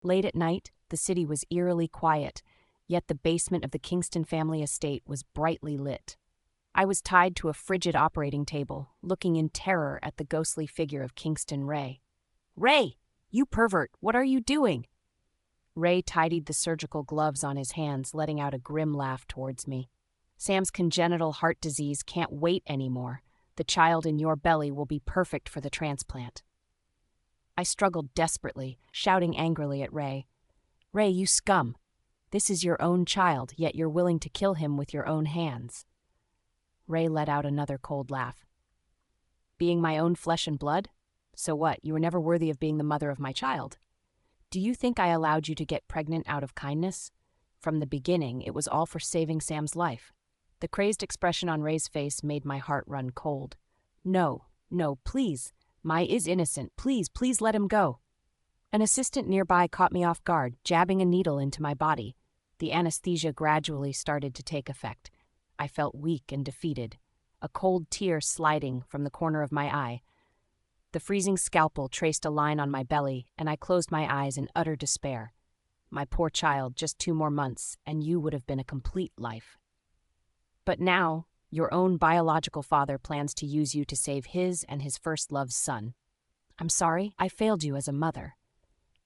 Late at night, the city was eerily quiet, yet the basement of the Kingston family estate was brightly lit. I was tied to a frigid operating table, looking in terror at the ghostly figure of Kingston Ray. "Ray! You pervert! What are you doing?" Ray tidied the surgical gloves on his hands, letting out a grim laugh towards me. "Sam's congenital heart disease can't wait anymore. The child in your belly will be perfect for the transplant." I struggled desperately, shouting angrily at Ray. "Ray, you scum! This is your own child, yet you're willing to kill him with your own hands." Ray let out another cold laugh. "Being my own flesh and blood? So what, you were never worthy of being the mother of my child? Do you think I allowed you to get pregnant out of kindness? From the beginning, it was all for saving Sam's life." The crazed expression on Ray's face made my heart run cold. No, please. Mai is innocent. Please let him go." An assistant nearby caught me off guard, jabbing a needle into my body. The anesthesia gradually started to take effect. I felt weak and defeated, a cold tear sliding from the corner of my eye. The freezing scalpel traced a line on my belly, and I closed my eyes in utter despair. My poor child, just 2 more months, and you would have been a complete life. But now, your own biological father plans to use you to save his and his first love's son. I'm sorry, I failed you as a mother.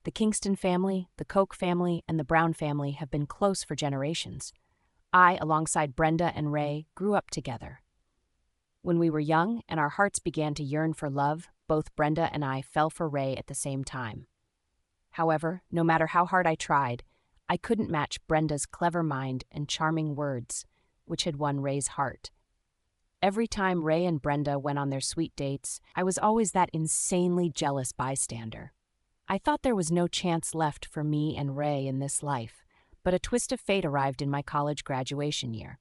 The Kingston family, the Koch family, and the Brown family have been close for generations. I, alongside Brenda and Ray, grew up together. When we were young and our hearts began to yearn for love, both Brenda and I fell for Ray at the same time. However, no matter how hard I tried, I couldn't match Brenda's clever mind and charming words, which had won Ray's heart. Every time Ray and Brenda went on their sweet dates, I was always that insanely jealous bystander. I thought there was no chance left for me and Ray in this life, but a twist of fate arrived in my college graduation year.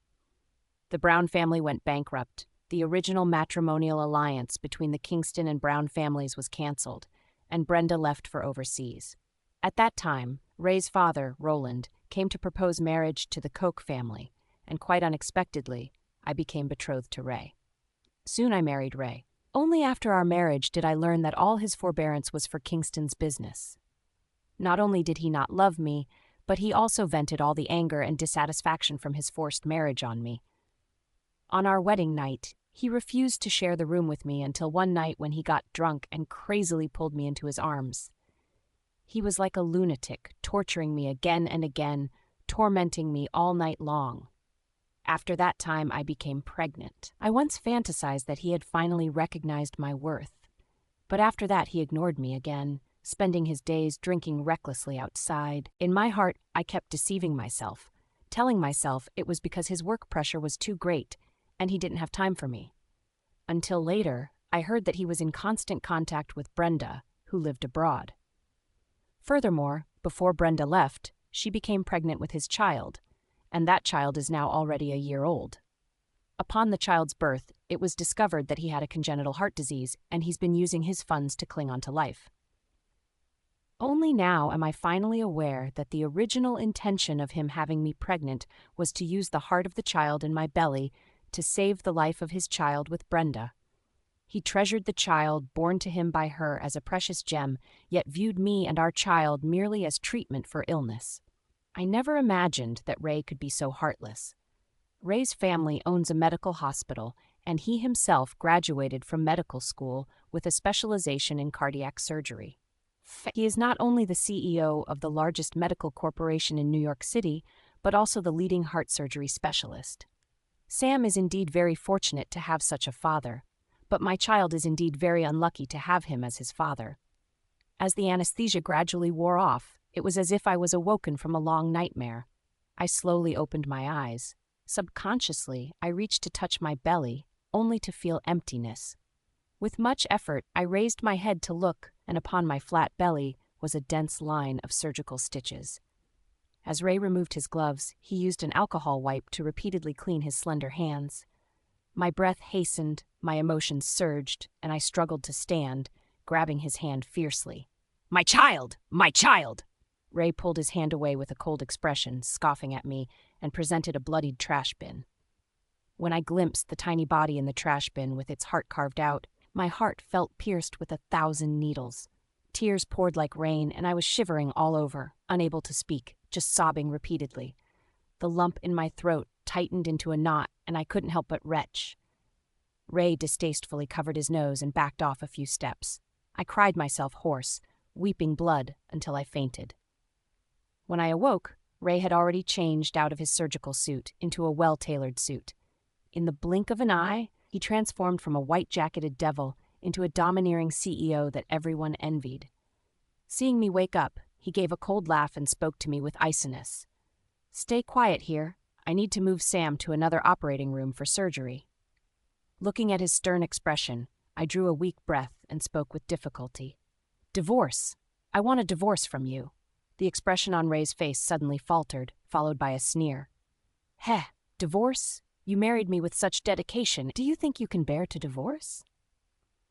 The Brown family went bankrupt. The original matrimonial alliance between the Kingston and Brown families was canceled, and Brenda left for overseas. At that time, Ray's father, Roland, came to propose marriage to the Koch family, and quite unexpectedly, I became betrothed to Ray. Soon I married Ray. Only after our marriage did I learn that all his forbearance was for Kingston's business. Not only did he not love me, but he also vented all the anger and dissatisfaction from his forced marriage on me. On our wedding night, he refused to share the room with me until one night when he got drunk and crazily pulled me into his arms. He was like a lunatic, torturing me again and again, tormenting me all night long. After that time, I became pregnant. I once fantasized that he had finally recognized my worth. But after that, he ignored me again, spending his days drinking recklessly outside. In my heart, I kept deceiving myself, telling myself it was because his work pressure was too great and he didn't have time for me. Until later, I heard that he was in constant contact with Brenda, who lived abroad. Furthermore, before Brenda left, she became pregnant with his child, and that child is now already a year old. Upon the child's birth, it was discovered that he had a congenital heart disease, and he's been using his funds to cling on to life. Only now am I finally aware that the original intention of him having me pregnant was to use the heart of the child in my belly to save the life of his child with Brenda. He treasured the child born to him by her as a precious gem, yet viewed me and our child merely as treatment for illness. I never imagined that Ray could be so heartless. Ray's family owns a medical hospital, and he himself graduated from medical school with a specialization in cardiac surgery. He is not only the CEO of the largest medical corporation in New York City, but also the leading heart surgery specialist. Sam is indeed very fortunate to have such a father, but my child is indeed very unlucky to have him as his father. As the anesthesia gradually wore off, it was as if I was awoken from a long nightmare. I slowly opened my eyes. Subconsciously, I reached to touch my belly, only to feel emptiness. With much effort, I raised my head to look, and upon my flat belly was a dense line of surgical stitches. As Ray removed his gloves, he used an alcohol wipe to repeatedly clean his slender hands. My breath hastened, my emotions surged, and I struggled to stand, grabbing his hand fiercely. "My child! My child!" Ray pulled his hand away with a cold expression, scoffing at me, and presented a bloodied trash bin. When I glimpsed the tiny body in the trash bin with its heart carved out, my heart felt pierced with 1,000 needles. Tears poured like rain, and I was shivering all over, unable to speak, just sobbing repeatedly. The lump in my throat tightened into a knot, and I couldn't help but retch. Ray distastefully covered his nose and backed off a few steps. I cried myself hoarse, weeping blood until I fainted. When I awoke, Ray had already changed out of his surgical suit into a well-tailored suit. In the blink of an eye, he transformed from a white-jacketed devil into a domineering CEO that everyone envied. Seeing me wake up, he gave a cold laugh and spoke to me with iciness. "Stay quiet here. I need to move Sam to another operating room for surgery." Looking at his stern expression, I drew a weak breath and spoke with difficulty. "Divorce. I want a divorce from you." The expression on Ray's face suddenly faltered, followed by a sneer. "Heh, divorce? You married me with such dedication. Do you think you can bear to divorce?"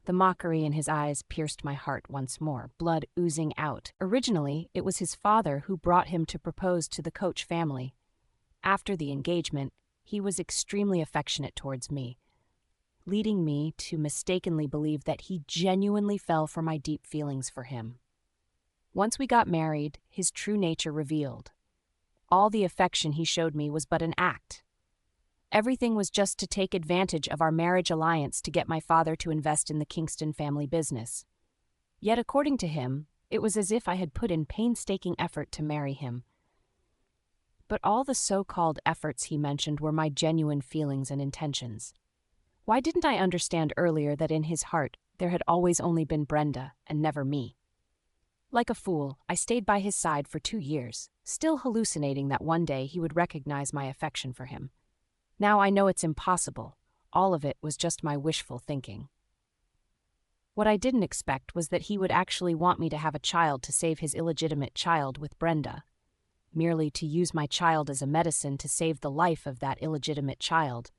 The mockery in his eyes pierced my heart once more, blood oozing out. Originally, it was his father who brought him to propose to the Coach family. After the engagement, he was extremely affectionate towards me, leading me to mistakenly believe that he genuinely fell for my deep feelings for him. Once we got married, his true nature revealed. All the affection he showed me was but an act. Everything was just to take advantage of our marriage alliance to get my father to invest in the Kingston family business. Yet according to him, it was as if I had put in painstaking effort to marry him. But all the so-called efforts he mentioned were my genuine feelings and intentions. Why didn't I understand earlier that in his heart there had always only been Brenda and never me? Like a fool, I stayed by his side for 2 years, still hallucinating that one day he would recognize my affection for him. Now I know it's impossible. All of it was just my wishful thinking. What I didn't expect was that he would actually want me to have a child to save his illegitimate child with Brenda, merely to use my child as a medicine to save the life of that illegitimate child.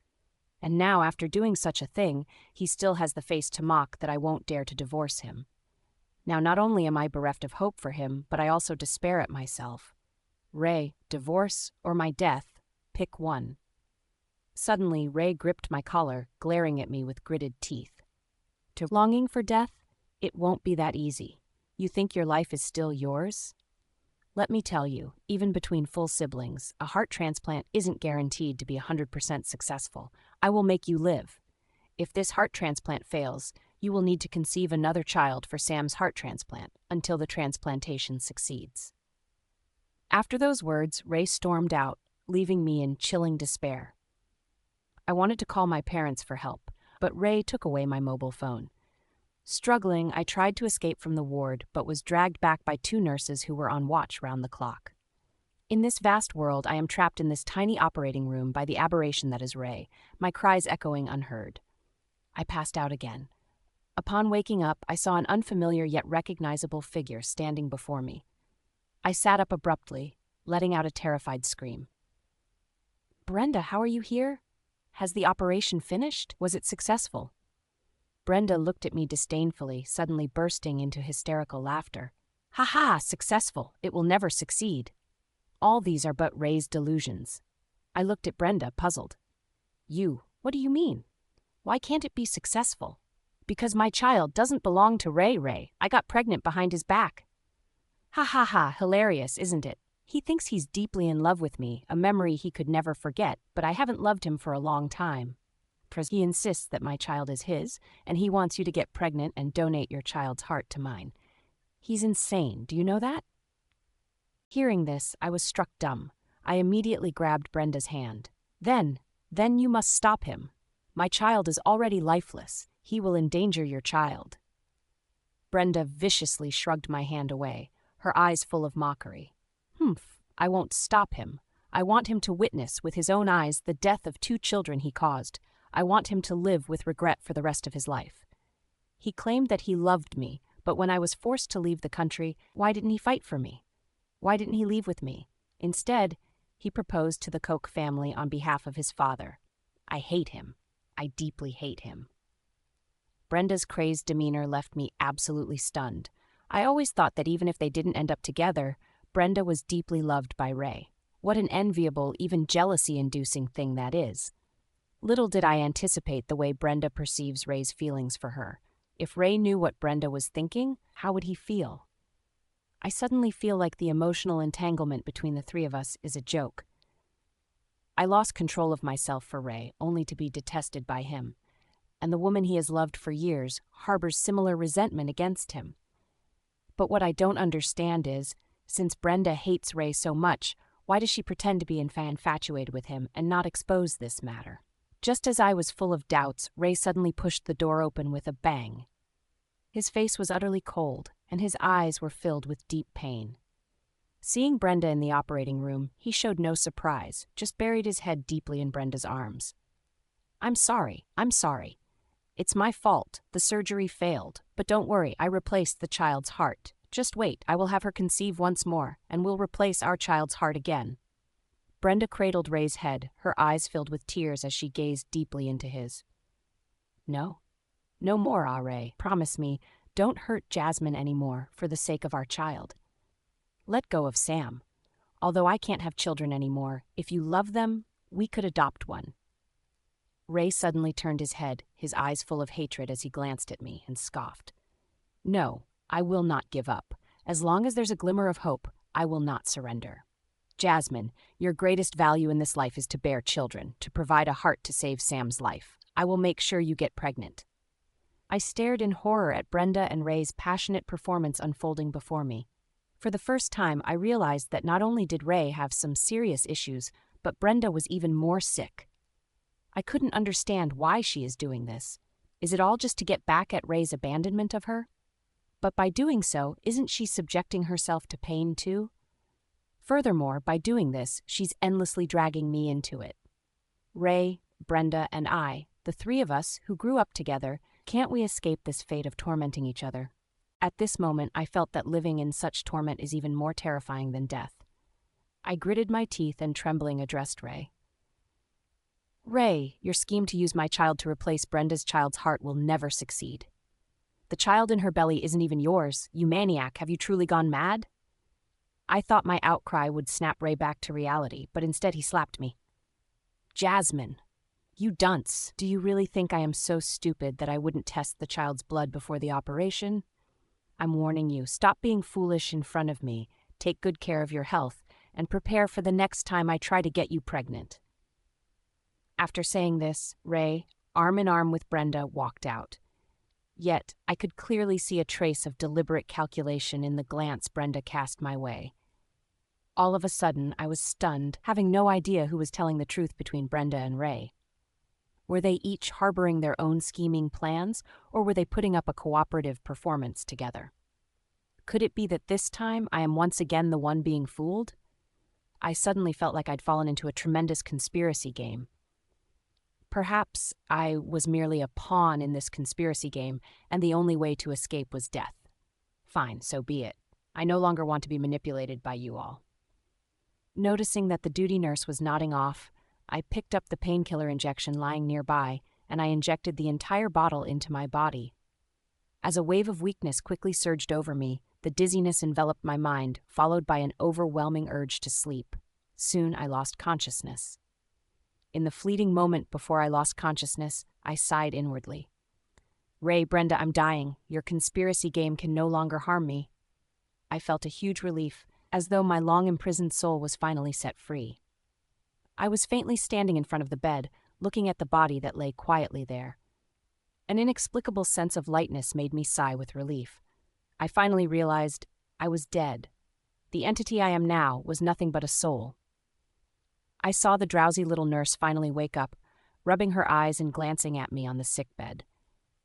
And now, after doing such a thing, he still has the face to mock that I won't dare to divorce him. Now, not only am I bereft of hope for him, but I also despair at myself. Ray, divorce or my death, pick one. Suddenly, Ray gripped my collar, glaring at me with gritted teeth. To longing for death? It won't be that easy. You think your life is still yours? Let me tell you, even between full siblings, a heart transplant isn't guaranteed to be 100% successful. I will make you live. If this heart transplant fails, you will need to conceive another child for Sam's heart transplant until the transplantation succeeds. After those words, Ray stormed out, leaving me in chilling despair. I wanted to call my parents for help, but Ray took away my mobile phone. Struggling, I tried to escape from the ward, but was dragged back by 2 nurses who were on watch round the clock. In this vast world, I am trapped in this tiny operating room by the aberration that is Ray, my cries echoing unheard. I passed out again. Upon waking up, I saw an unfamiliar yet recognizable figure standing before me. I sat up abruptly, letting out a terrified scream. "Brenda, how are you here? Has the operation finished? Was it successful?" Brenda looked at me disdainfully, suddenly bursting into hysterical laughter. "Ha ha, successful. It will never succeed. All these are but Ray's delusions." I looked at Brenda, puzzled. What do you mean? Why can't it be successful?" "Because my child doesn't belong to Ray. I got pregnant behind his back." "Ha ha ha, hilarious, isn't it? He thinks he's deeply in love with me, a memory he could never forget, but I haven't loved him for a long time. He insists that my child is his, and he wants you to get pregnant and donate your child's heart to mine. He's insane, do you know that?" Hearing this, I was struck dumb. I immediately grabbed Brenda's hand. Then you must stop him. My child is already lifeless. He will endanger your child." Brenda viciously shrugged my hand away, her eyes full of mockery. "Humph, I won't stop him. I want him to witness with his own eyes the death of 2 children he caused. I want him to live with regret for the rest of his life. He claimed that he loved me, but when I was forced to leave the country, why didn't he fight for me? Why didn't he leave with me? Instead, he proposed to the Koch family on behalf of his father. I hate him. I deeply hate him." Brenda's crazed demeanor left me absolutely stunned. I always thought that even if they didn't end up together, Brenda was deeply loved by Ray. What an enviable, even jealousy-inducing thing that is. Little did I anticipate the way Brenda perceives Ray's feelings for her. If Ray knew what Brenda was thinking, how would he feel? I suddenly feel like the emotional entanglement between the three of us is a joke. I lost control of myself for Ray, only to be detested by him. And the woman he has loved for years harbors similar resentment against him. But what I don't understand is, since Brenda hates Ray so much, why does she pretend to be infatuated with him and not expose this matter? Just as I was full of doubts, Ray suddenly pushed the door open with a bang. His face was utterly cold, and his eyes were filled with deep pain. Seeing Brenda in the operating room, he showed no surprise, just buried his head deeply in Brenda's arms. I'm sorry. It's my fault. The surgery failed. But don't worry, I replaced the child's heart. Just wait, I will have her conceive once more, and we'll replace our child's heart again. Brenda cradled Ray's head, her eyes filled with tears as she gazed deeply into his. No more, Ray. Promise me, don't hurt Jasmine anymore for the sake of our child. Let go of Sam. Although I can't have children anymore, if you love them, we could adopt one. Ray suddenly turned his head, his eyes full of hatred as he glanced at me, and scoffed. No, I will not give up. As long as there's a glimmer of hope, I will not surrender. Jasmine, your greatest value in this life is to bear children, to provide a heart to save Sam's life. I will make sure you get pregnant. I stared in horror at Brenda and Ray's passionate performance unfolding before me. For the first time, I realized that not only did Ray have some serious issues, but Brenda was even more sick. I couldn't understand why she is doing this. Is it all just to get back at Ray's abandonment of her? But by doing so, isn't she subjecting herself to pain too? Furthermore, by doing this, she's endlessly dragging me into it. Ray, Brenda, and I, the three of us who grew up together, can't we escape this fate of tormenting each other? At this moment, I felt that living in such torment is even more terrifying than death. I gritted my teeth and trembling addressed Ray. Ray, your scheme to use my child to replace Brenda's child's heart will never succeed. The child in her belly isn't even yours. You maniac, have you truly gone mad? I thought my outcry would snap Ray back to reality, but instead he slapped me. Jasmine, you dunce. Do you really think I am so stupid that I wouldn't test the child's blood before the operation? I'm warning you, stop being foolish in front of me, take good care of your health, and prepare for the next time I try to get you pregnant. After saying this, Ray, arm in arm with Brenda, walked out. Yet, I could clearly see a trace of deliberate calculation in the glance Brenda cast my way. All of a sudden, I was stunned, having no idea who was telling the truth between Brenda and Ray. Were they each harboring their own scheming plans, or were they putting up a cooperative performance together? Could it be that this time I am once again the one being fooled? I suddenly felt like I'd fallen into a tremendous conspiracy game. Perhaps I was merely a pawn in this conspiracy game, and the only way to escape was death. Fine, so be it. I no longer want to be manipulated by you all. Noticing that the duty nurse was nodding off, I picked up the painkiller injection lying nearby, and I injected the entire bottle into my body. As a wave of weakness quickly surged over me, the dizziness enveloped my mind, followed by an overwhelming urge to sleep. Soon I lost consciousness. In the fleeting moment before I lost consciousness, I sighed inwardly. Ray, Brenda, I'm dying. Your conspiracy game can no longer harm me. I felt a huge relief, as though my long-imprisoned soul was finally set free. I was faintly standing in front of the bed, looking at the body that lay quietly there. An inexplicable sense of lightness made me sigh with relief. I finally realized I was dead. The entity I am now was nothing but a soul. I saw the drowsy little nurse finally wake up, rubbing her eyes and glancing at me on the sickbed.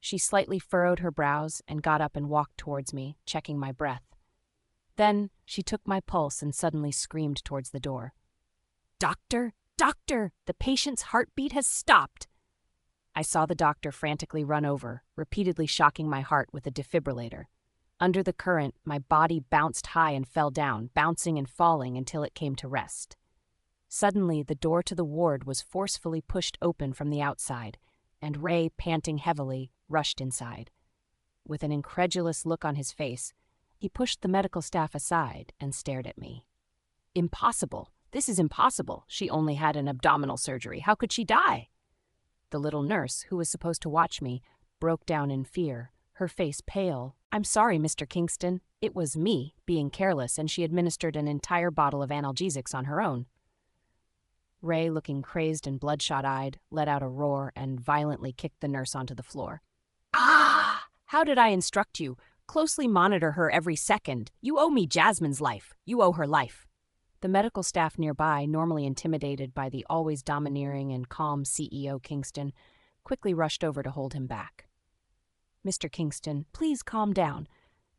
She slightly furrowed her brows and got up and walked towards me, checking my breath. Then she took my pulse and suddenly screamed towards the door. Doctor! Doctor! The patient's heartbeat has stopped! I saw the doctor frantically run over, repeatedly shocking my heart with a defibrillator. Under the current, my body bounced high and fell down, bouncing and falling until it came to rest. Suddenly, the door to the ward was forcefully pushed open from the outside, and Ray, panting heavily, rushed inside. With an incredulous look on his face, he pushed the medical staff aside and stared at me. Impossible! This is impossible! She only had an abdominal surgery. How could she die? The little nurse, who was supposed to watch me, broke down in fear, her face pale. "I'm sorry, Mr. Kingston. It was me, being careless, and she administered an entire bottle of analgesics on her own." Ray, looking crazed and bloodshot-eyed, let out a roar and violently kicked the nurse onto the floor. "Ah! How did I instruct you? Closely monitor her every second. You owe me Jasmine's life. You owe her life." The medical staff nearby, normally intimidated by the always domineering and calm CEO Kingston, quickly rushed over to hold him back. "Mr. Kingston, please calm down.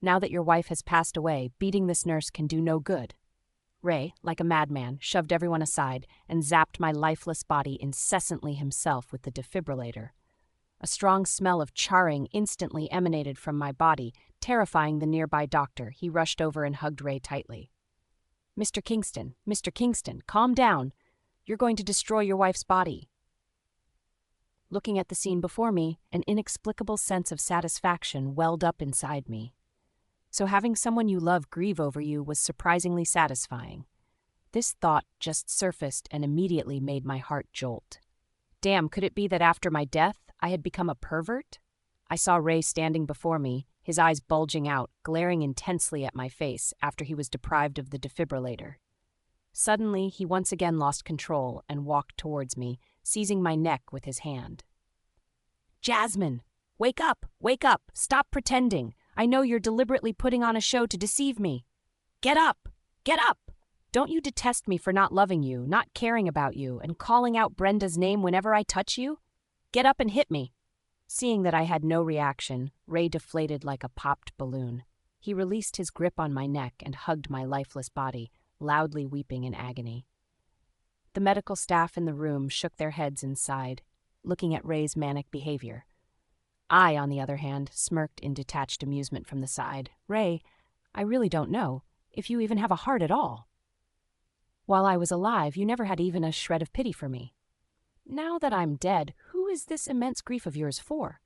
Now that your wife has passed away, beating this nurse can do no good." Ray, like a madman, shoved everyone aside and zapped my lifeless body incessantly himself with the defibrillator. A strong smell of charring instantly emanated from my body, terrifying the nearby doctor. He rushed over and hugged Ray tightly. Mr. Kingston, calm down. You're going to destroy your wife's body." Looking at the scene before me, an inexplicable sense of satisfaction welled up inside me. So having someone you love grieve over you was surprisingly satisfying. This thought just surfaced and immediately made my heart jolt. Damn, could it be that after my death, I had become a pervert? I saw Ray standing before me, his eyes bulging out, glaring intensely at my face after he was deprived of the defibrillator. Suddenly, he once again lost control and walked towards me, seizing my neck with his hand. "Jasmine! Wake up! Wake up! Stop pretending! I know you're deliberately putting on a show to deceive me. Get up! Get up! Don't you detest me for not loving you, not caring about you, and calling out Brenda's name whenever I touch you? Get up and hit me." Seeing that I had no reaction, Ray deflated like a popped balloon. He released his grip on my neck and hugged my lifeless body, loudly weeping in agony. The medical staff in the room shook their heads and sighed, looking at Ray's manic behavior. I, on the other hand, smirked in detached amusement from the side. "Ray, I really don't know if you even have a heart at all. While I was alive, you never had even a shred of pity for me. Now that I'm dead, who is this immense grief of yours for?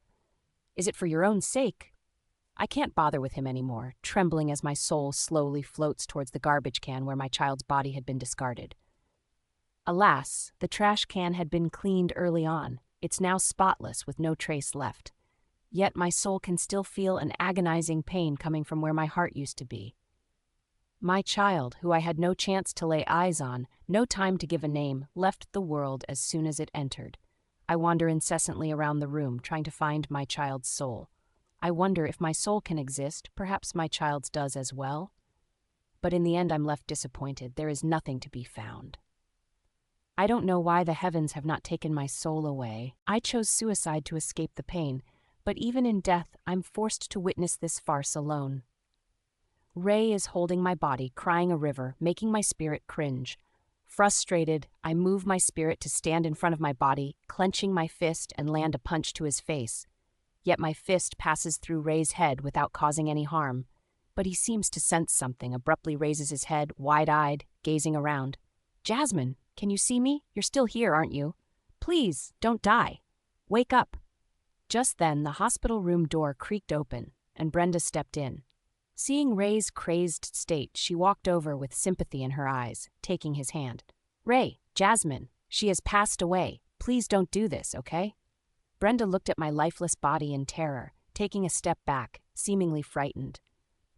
Is it for your own sake?" I can't bother with him anymore, trembling as my soul slowly floats towards the garbage can where my child's body had been discarded. Alas, the trash can had been cleaned early on. It's now spotless with no trace left. Yet my soul can still feel an agonizing pain coming from where my heart used to be. My child, who I had no chance to lay eyes on, no time to give a name, left the world as soon as it entered. I wander incessantly around the room, trying to find my child's soul. I wonder if my soul can exist, perhaps my child's does as well. But in the end I'm left disappointed. There is nothing to be found. I don't know why the heavens have not taken my soul away. I chose suicide to escape the pain, but even in death I'm forced to witness this farce alone. Ray is holding my body, crying a river, making my spirit cringe. Frustrated, I move my spirit to stand in front of my body, clenching my fist and land a punch to his face. Yet my fist passes through Ray's head without causing any harm. But he seems to sense something, abruptly raises his head, wide-eyed, gazing around. "Jasmine, can you see me? You're still here, aren't you? Please, don't die. Wake up." Just then, the hospital room door creaked open, and Brenda stepped in. Seeing Ray's crazed state, she walked over with sympathy in her eyes, taking his hand. "Ray, Jasmine, she has passed away. Please don't do this, okay?" Brenda looked at my lifeless body in terror, taking a step back, seemingly frightened.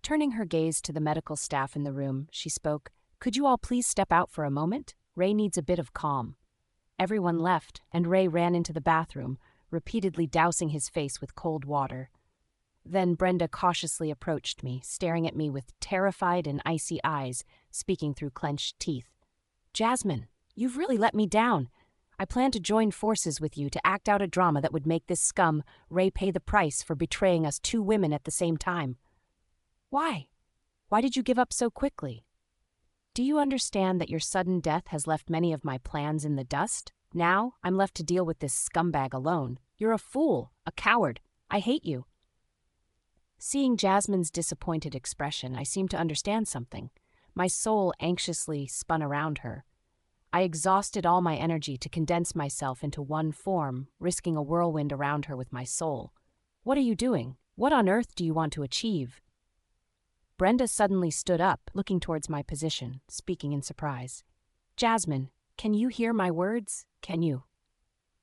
Turning her gaze to the medical staff in the room, she spoke, "Could you all please step out for a moment? Ray needs a bit of calm." Everyone left, and Ray ran into the bathroom, repeatedly dousing his face with cold water. Then Brenda cautiously approached me, staring at me with terrified and icy eyes, speaking through clenched teeth. "Jasmine, you've really let me down. I plan to join forces with you to act out a drama that would make this scum, Ray, pay the price for betraying us two women at the same time." "Why? Why did you give up so quickly? Do you understand that your sudden death has left many of my plans in the dust? Now I'm left to deal with this scumbag alone. You're a fool, a coward. I hate you." Seeing Jasmine's disappointed expression, I seemed to understand something. My soul anxiously spun around her. I exhausted all my energy to condense myself into one form, risking a whirlwind around her with my soul. "What are you doing? What on earth do you want to achieve?" Brenda suddenly stood up, looking towards my position, speaking in surprise. "Jasmine, can you hear my words? Can you?"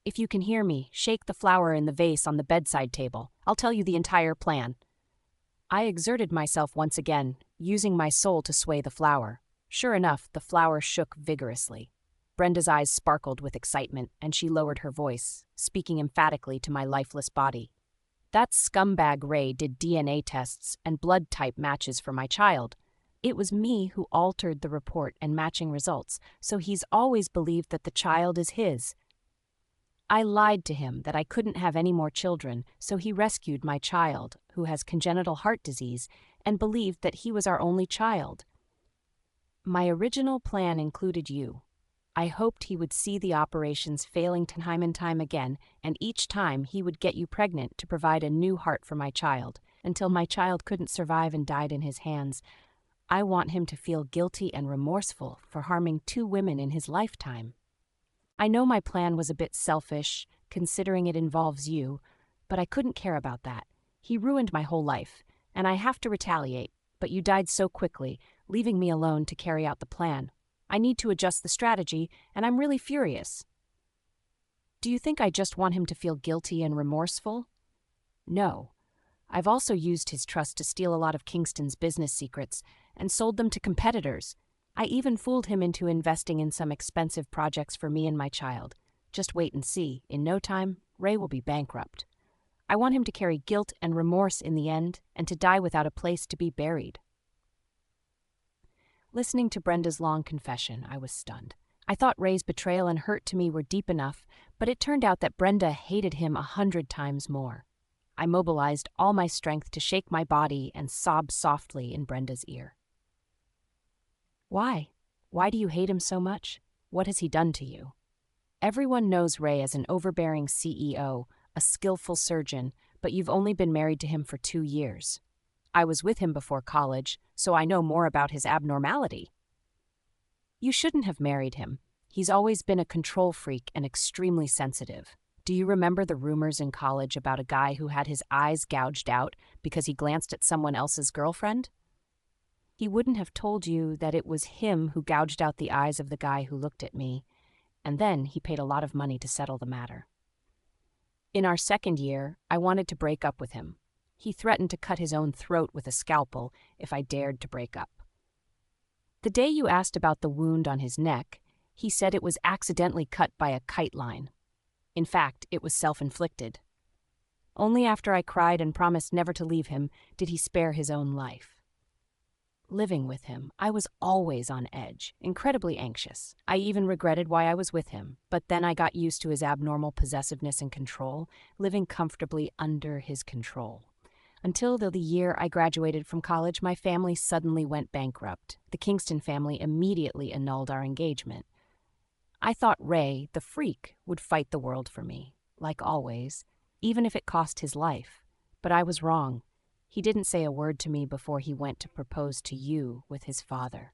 If you can hear me, shake the flower in the vase on the bedside table. I'll tell you the entire plan." I exerted myself once again, using my soul to sway the flower. Sure enough, the flower shook vigorously. Brenda's eyes sparkled with excitement, and she lowered her voice, speaking emphatically to my lifeless body. "That scumbag Ray did DNA tests and blood type matches for my child. It was me who altered the report and matching results, so he's always believed that the child is his. I lied to him that I couldn't have any more children, so he rescued my child, who has congenital heart disease, and believed that he was our only child. My original plan included you. I hoped he would see the operations failing time and time again, and each time he would get you pregnant to provide a new heart for my child, until my child couldn't survive and died in his hands. I want him to feel guilty and remorseful for harming 2 women in his lifetime. I know my plan was a bit selfish, considering it involves you, but I couldn't care about that. He ruined my whole life, and I have to retaliate, but you died so quickly, leaving me alone to carry out the plan. I need to adjust the strategy, and I'm really furious." "Do you think I just want him to feel guilty and remorseful?" "No. I've also used his trust to steal a lot of Kingston's business secrets and sold them to competitors. I even fooled him into investing in some expensive projects for me and my child. Just wait and see. In no time, Ray will be bankrupt. I want him to carry guilt and remorse in the end and to die without a place to be buried." Listening to Brenda's long confession, I was stunned. I thought Ray's betrayal and hurt to me were deep enough, but it turned out that Brenda hated him 100 times more. I mobilized all my strength to shake my body and sob softly in Brenda's ear. "Why? Why do you hate him so much? What has he done to you? Everyone knows Ray as an overbearing CEO, a skillful surgeon, but you've only been married to him for 2 years. I was with him before college, so I know more about his abnormality." "You shouldn't have married him. He's always been a control freak and extremely sensitive. Do you remember the rumors in college about a guy who had his eyes gouged out because he glanced at someone else's girlfriend? He wouldn't have told you that it was him who gouged out the eyes of the guy who looked at me, and then he paid a lot of money to settle the matter. In our 2nd year, I wanted to break up with him. He threatened to cut his own throat with a scalpel if I dared to break up. The day you asked about the wound on his neck, he said it was accidentally cut by a kite line. In fact, it was self-inflicted. Only after I cried and promised never to leave him did he spare his own life. Living with him, I was always on edge, incredibly anxious. I even regretted why I was with him, but then I got used to his abnormal possessiveness and control, living comfortably under his control. Until the year I graduated from college, my family suddenly went bankrupt. The Kingston family immediately annulled our engagement. I thought Ray, the freak, would fight the world for me, like always, even if it cost his life. But I was wrong. He didn't say a word to me before he went to propose to you with his father.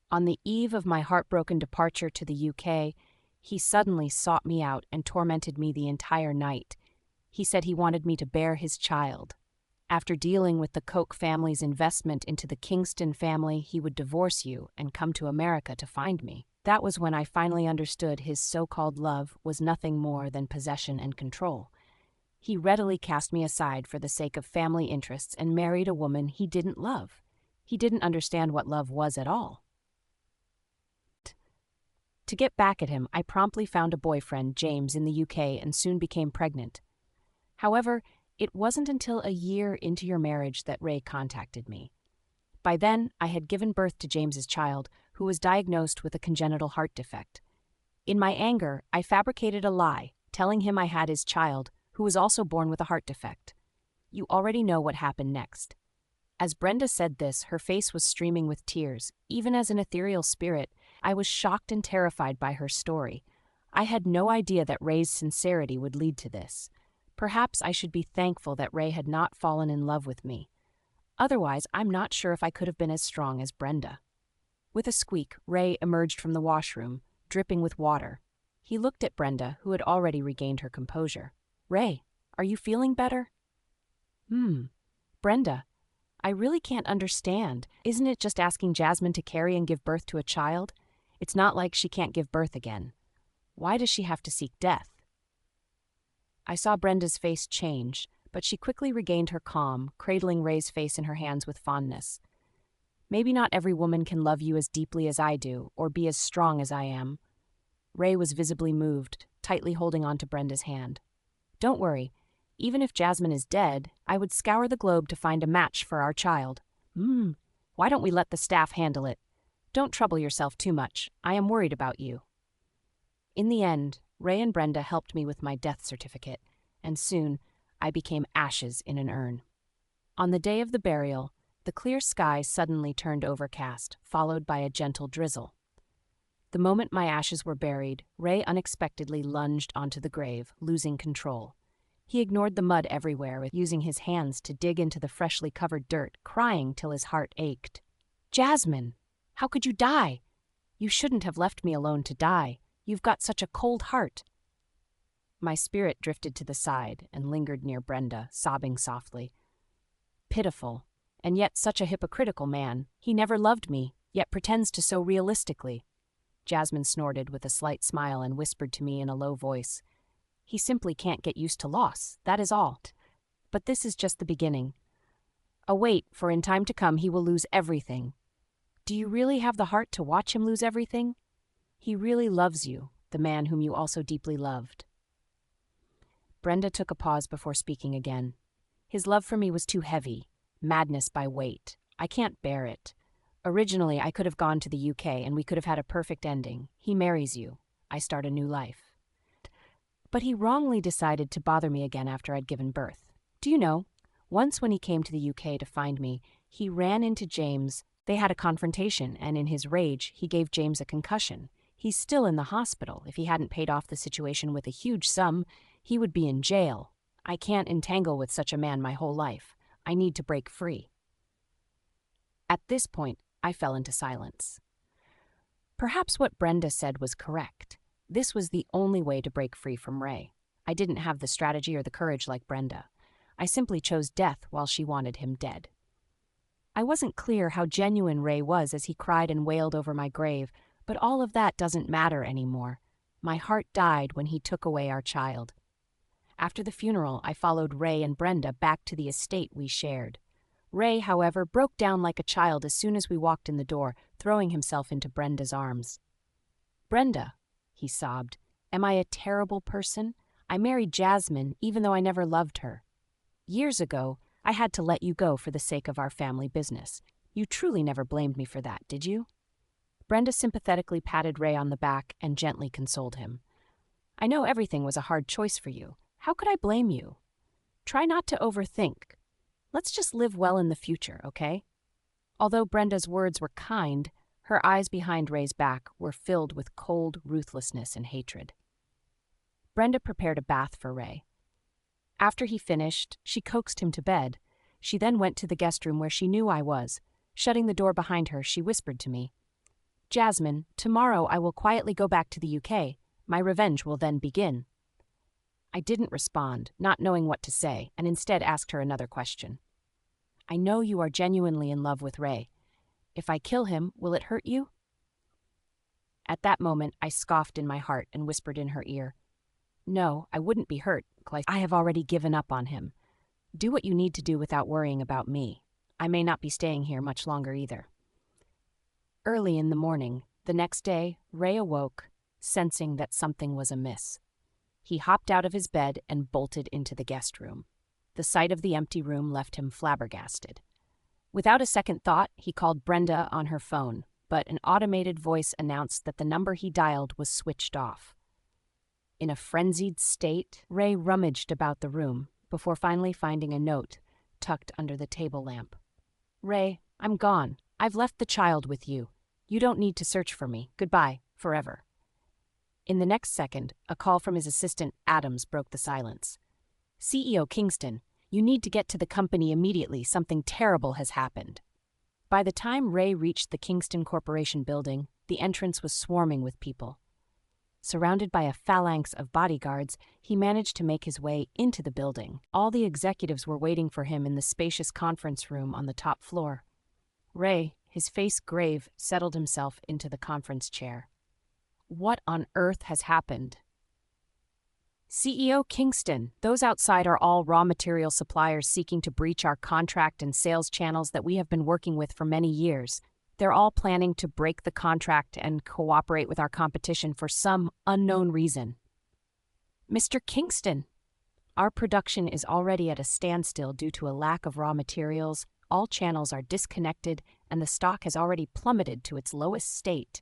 On the eve of my heartbroken departure to the UK, he suddenly sought me out and tormented me the entire night. He said he wanted me to bear his child. After dealing with the Koch family's investment into the Kingston family, he would divorce you and come to America to find me. That was when I finally understood his so-called love was nothing more than possession and control. He readily cast me aside for the sake of family interests and married a woman he didn't love. He didn't understand what love was at all. To get back at him, I promptly found a boyfriend, James, in the UK and soon became pregnant. However, it wasn't until a year into your marriage that Ray contacted me. By then, I had given birth to James's child, who was diagnosed with a congenital heart defect. In my anger, I fabricated a lie, telling him I had his child, who was also born with a heart defect. You already know what happened next. As Brenda said this, her face was streaming with tears. Even as an ethereal spirit, I was shocked and terrified by her story. I had no idea that Ray's sincerity would lead to this. Perhaps I should be thankful that Ray had not fallen in love with me. Otherwise, I'm not sure if I could have been as strong as Brenda. With a squeak, Ray emerged from the washroom, dripping with water. He looked at Brenda, who had already regained her composure. "Ray, are you feeling better?" Brenda, I really can't understand. Isn't it just asking Jasmine to carry and give birth to a child? It's not like she can't give birth again." Why does she have to seek death? I saw Brenda's face change, but she quickly regained her calm, cradling Ray's face in her hands with fondness. Maybe not every woman can love you as deeply as I do, or be as strong as I am. Ray was visibly moved, tightly holding on to Brenda's hand. Don't worry. Even if Jasmine is dead, I would scour the globe to find a match for our child. Why don't we let the staff handle it? Don't trouble yourself too much. I am worried about you. In the end, Ray and Brenda helped me with my death certificate, and soon I became ashes in an urn. On the day of the burial, the clear sky suddenly turned overcast, followed by a gentle drizzle. The moment my ashes were buried, Ray unexpectedly lunged onto the grave, losing control. He ignored the mud everywhere, using his hands to dig into the freshly covered dirt, crying till his heart ached. Jasmine, how could you die? You shouldn't have left me alone to die. You've got such a cold heart. My spirit drifted to the side and lingered near Brenda, sobbing softly. Pitiful, and yet such a hypocritical man. He never loved me, yet pretends to so realistically. Jasmine snorted with a slight smile and whispered to me in a low voice. He simply can't get used to loss, that is all. But this is just the beginning. Await, for in time to come he will lose everything. Do you really have the heart to watch him lose everything? He really loves you, the man whom you also deeply loved. Brenda took a pause before speaking again. His love for me was too heavy, madness by weight. I can't bear it. Originally, I could have gone to the UK and we could have had a perfect ending. He marries you. I start a new life. But he wrongly decided to bother me again after I'd given birth. Do you know, once when he came to the UK to find me, he ran into James. They had a confrontation, and in his rage, he gave James a concussion. He's still in the hospital. If he hadn't paid off the situation with a huge sum, he would be in jail. I can't entangle with such a man my whole life. I need to break free. At this point, I fell into silence. Perhaps what Brenda said was correct. This was the only way to break free from Ray. I didn't have the strategy or the courage like Brenda. I simply chose death while she wanted him dead. I wasn't clear how genuine Ray was as he cried and wailed over my grave, but all of that doesn't matter anymore. My heart died when he took away our child. After the funeral, I followed Ray and Brenda back to the estate we shared. Ray, however, broke down like a child as soon as we walked in the door, throwing himself into Brenda's arms. Brenda, he sobbed, am I a terrible person? I married Jasmine even though I never loved her. Years ago, I had to let you go for the sake of our family business. You truly never blamed me for that, did you? Brenda sympathetically patted Ray on the back and gently consoled him. I know everything was a hard choice for you. How could I blame you? Try not to overthink. Let's just live well in the future, okay? Although Brenda's words were kind, her eyes behind Ray's back were filled with cold ruthlessness and hatred. Brenda prepared a bath for Ray. After he finished, she coaxed him to bed. She then went to the guest room where she knew I was. Shutting the door behind her, she whispered to me, Jasmine, tomorrow I will quietly go back to the UK. My revenge will then begin. I didn't respond, not knowing what to say, and instead asked her another question. I know you are genuinely in love with Ray. If I kill him, will it hurt you? At that moment, I scoffed in my heart and whispered in her ear, No, I wouldn't be hurt. I have already given up on him. Do what you need to do without worrying about me. I may not be staying here much longer either. Early in the morning, the next day, Ray awoke, sensing that something was amiss. He hopped out of his bed and bolted into the guest room. The sight of the empty room left him flabbergasted. Without a second thought, he called Brenda on her phone, but an automated voice announced that the number he dialed was switched off. In a frenzied state, Ray rummaged about the room before finally finding a note tucked under the table lamp. Ray, I'm gone. I've left the child with you. You don't need to search for me. Goodbye, forever. In the next second, a call from his assistant, Adams, broke the silence. CEO Kingston, you need to get to the company immediately. Something terrible has happened. By the time Ray reached the Kingston Corporation building, the entrance was swarming with people. Surrounded by a phalanx of bodyguards, he managed to make his way into the building. All the executives were waiting for him in the spacious conference room on the top floor. Ray, his face grave, settled himself into the conference chair. What on earth has happened? CEO Kingston, those outside are all raw material suppliers seeking to breach our contract and sales channels that we have been working with for many years. They're all planning to break the contract and cooperate with our competition for some unknown reason. Mr. Kingston, our production is already at a standstill due to a lack of raw materials, all channels are disconnected, and the stock has already plummeted to its lowest state.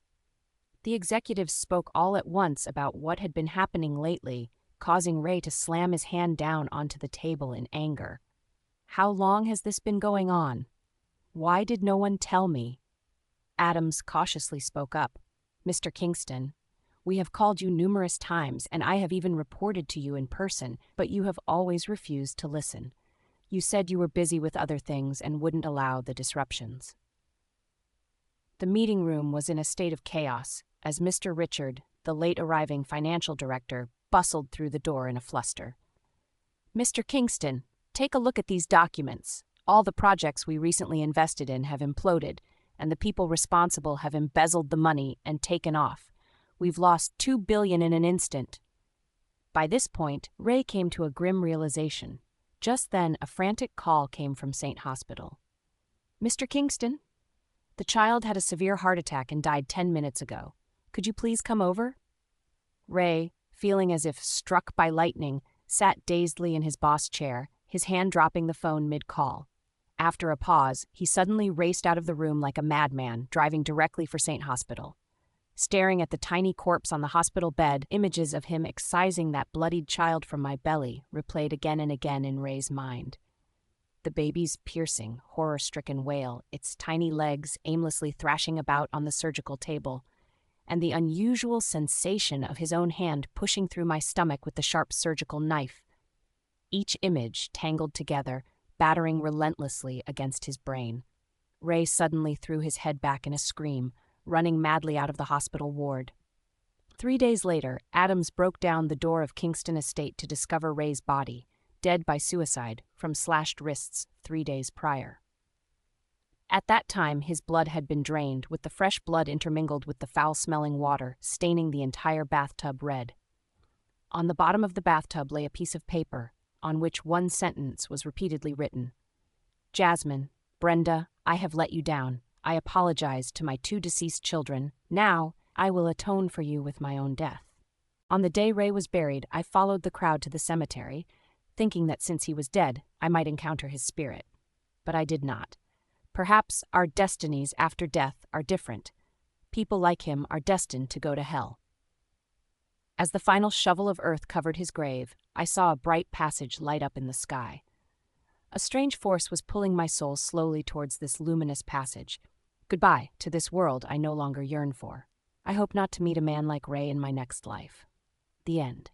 The executives spoke all at once about what had been happening lately, causing Ray to slam his hand down onto the table in anger. How long has this been going on? Why did no one tell me? Adams cautiously spoke up. Mr. Kingston, we have called you numerous times, and I have even reported to you in person, but you have always refused to listen. You said you were busy with other things and wouldn't allow the disruptions. The meeting room was in a state of chaos, as Mr. Richard, the late-arriving financial director, bustled through the door in a fluster. Mr. Kingston, take a look at these documents. All the projects we recently invested in have imploded, and the people responsible have embezzled the money and taken off. We've lost $2 billion in an instant. By this point, Ray came to a grim realization. Just then, a frantic call came from St. Hospital. Mr. Kingston, the child had a severe heart attack and died 10 minutes ago. Could you please come over? Ray, feeling as if struck by lightning, sat dazedly in his boss chair, his hand dropping the phone mid-call. After a pause, he suddenly raced out of the room like a madman, driving directly for St. Hospital. Staring at the tiny corpse on the hospital bed, images of him excising that bloodied child from my belly replayed again and again in Ray's mind. The baby's piercing, horror-stricken wail, its tiny legs aimlessly thrashing about on the surgical table, and the unusual sensation of his own hand pushing through my stomach with the sharp surgical knife. Each image tangled together, battering relentlessly against his brain. Ray suddenly threw his head back in a scream, running madly out of the hospital ward. 3 days later, Adams broke down the door of Kingston Estate to discover Ray's body, dead by suicide from slashed wrists 3 days prior. At that time, his blood had been drained, with the fresh blood intermingled with the foul-smelling water, staining the entire bathtub red. On the bottom of the bathtub lay a piece of paper, on which one sentence was repeatedly written. Jasmine, Brenda, I have let you down. I apologize to my 2 deceased children. Now, I will atone for you with my own death. On the day Ray was buried, I followed the crowd to the cemetery, thinking that since he was dead, I might encounter his spirit. But I did not. Perhaps our destinies after death are different. People like him are destined to go to hell. As the final shovel of earth covered his grave, I saw a bright passage light up in the sky. A strange force was pulling my soul slowly towards this luminous passage. Goodbye to this world I no longer yearn for. I hope not to meet a man like Ray in my next life. The end.